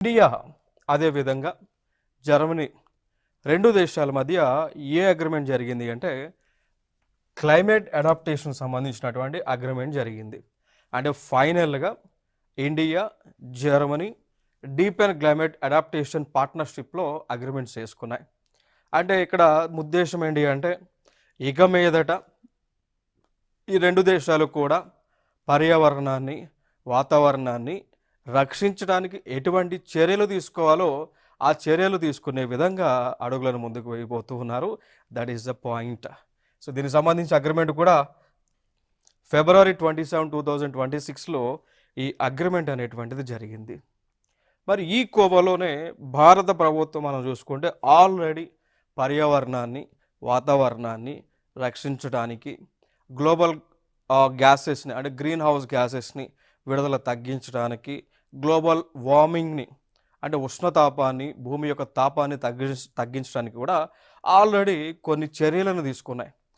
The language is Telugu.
ఇండియా అదేవిధంగా జర్మనీ రెండు దేశాల మధ్య ఏ అగ్రిమెంట్ జరిగింది అంటే క్లైమేట్ అడాప్టేషన్ సంబంధించినటువంటి అగ్రిమెంట్ జరిగింది. అంటే ఫైనల్గా India Germany deep and climate adaptation పార్ట్నర్షిప్లో అగ్రిమెంట్స్ చేసుకున్నాయి. అంటే ఇక్కడ ఉద్దేశం ఏంటి అంటే ఇక మీదట ఈ రెండు దేశాలు కూడా పర్యావరణాన్ని వాతావరణాన్ని రక్షించడానికి ఎటువంటి చర్యలు తీసుకోవాలో ఆ చర్యలు తీసుకునే విధంగా అడుగులను ముందుకు వెళ్ళిపోతూ ఉన్నారు. That is the point. So దీనికి సంబంధించి అగ్రిమెంట్ కూడా February 27, 2026లో ఈ అగ్రిమెంట్ అనేటువంటిది జరిగింది. మరి ఈ కోవలోనే భారత ప్రభుత్వం మనం చూసుకుంటే ఆల్రెడీ పర్యావరణాన్ని వాతావరణాన్ని రక్షించడానికి గ్లోబల్ గ్యాసెస్ని అంటే గ్రీన్ హౌస్ గ్యాసెస్ని విడుదల తగ్గించడానికి గ్లోబల్ వార్మింగ్ని అంటే ఉష్ణతాపాన్ని భూమి యొక్క తాపాన్ని తగ్గించడానికి కూడా ఆల్రెడీ కొన్ని చర్యలను తీసుకున్నాయి.